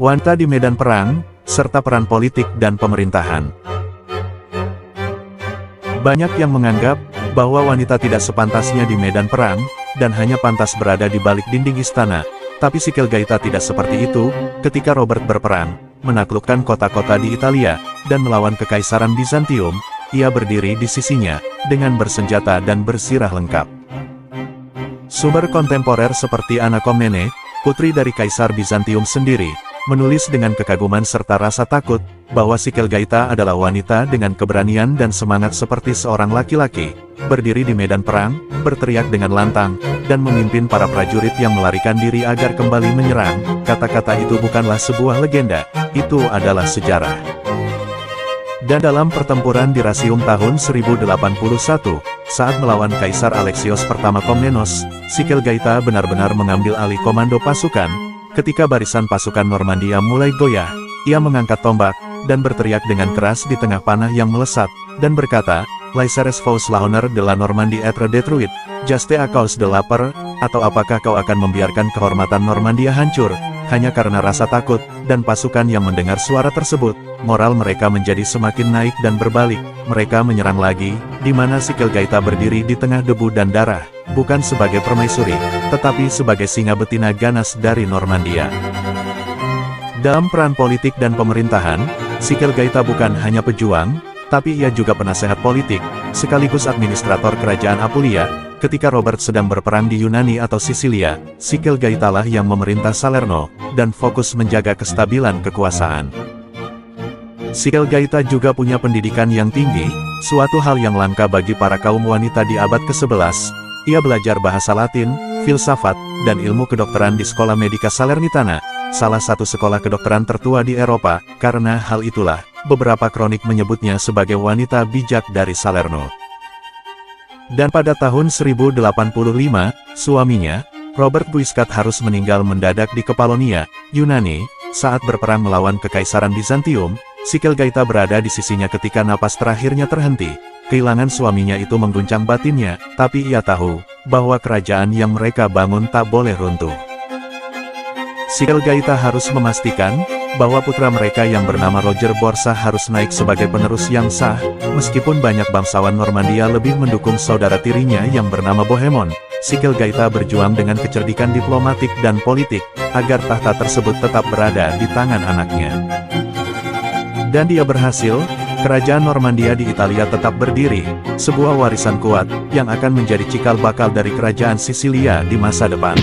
Wanita di medan perang, serta peran politik dan pemerintahan. Banyak yang menganggap bahwa wanita tidak sepantasnya di medan perang, dan hanya pantas berada di balik dinding istana. Tapi Sikelgaita tidak seperti itu. Ketika Robert berperang, menaklukkan kota-kota di Italia, dan melawan Kekaisaran Bizantium, ia berdiri di sisinya, dengan bersenjata dan bersirah lengkap. Sumber kontemporer seperti Anna Komnene, putri dari Kaisar Bizantium sendiri, menulis dengan kekaguman serta rasa takut, bahwa Sikelgaita adalah wanita dengan keberanian dan semangat seperti seorang laki-laki, berdiri di medan perang, berteriak dengan lantang, dan memimpin para prajurit yang melarikan diri agar kembali menyerang. Kata-kata itu bukanlah sebuah legenda, itu adalah sejarah. Dan dalam pertempuran di Rasium tahun 1081, saat melawan Kaisar Alexios I Komnenos, Sikelgaita benar-benar mengambil alih komando pasukan. Ketika barisan pasukan Normandia mulai goyah, ia mengangkat tombak, dan berteriak dengan keras di tengah panah yang melesat, dan berkata, "Laisseres vous l'honneur de la Normandie être détruite, juste à cause de la peur," atau apakah kau akan membiarkan kehormatan Normandia hancur, hanya karena rasa takut? Dan pasukan yang mendengar suara tersebut, moral mereka menjadi semakin naik dan berbalik, mereka menyerang lagi, di mana Sikelgaita berdiri di tengah debu dan darah, bukan sebagai permaisuri, tetapi sebagai singa betina ganas dari Normandia. Dalam peran politik dan pemerintahan, Sikelgaita bukan hanya pejuang, tapi ia juga penasehat politik, sekaligus administrator kerajaan Apulia. Ketika Robert sedang berperang di Yunani atau Sisilia, Sikelgaitalah yang memerintah Salerno, dan fokus menjaga kestabilan kekuasaan. Sikelgaita juga punya pendidikan yang tinggi, suatu hal yang langka bagi para kaum wanita di abad ke-11. Ia belajar bahasa Latin, filsafat, dan ilmu kedokteran di Schola Medica Salernitana, salah satu sekolah kedokteran tertua di Eropa. Karena hal itulah, beberapa kronik menyebutnya sebagai wanita bijak dari Salerno. Dan pada tahun 1085, suaminya, Robert Guiscard harus meninggal mendadak di Kepalonia, Yunani, saat berperang melawan Kekaisaran Bizantium. Sikelgaita berada di sisinya ketika napas terakhirnya terhenti. Kehilangan suaminya itu mengguncang batinnya, tapi ia tahu bahwa kerajaan yang mereka bangun tak boleh runtuh. Sikelgaita harus memastikan bahwa putra mereka yang bernama Roger Borsa harus naik sebagai penerus yang sah, meskipun banyak bangsawan Normandia lebih mendukung saudara tirinya yang bernama Bohemond. Sikelgaita berjuang dengan kecerdikan diplomatik dan politik, agar tahta tersebut tetap berada di tangan anaknya. Dan dia berhasil. Kerajaan Normandia di Italia tetap berdiri, sebuah warisan kuat, yang akan menjadi cikal bakal dari kerajaan Sisilia di masa depan.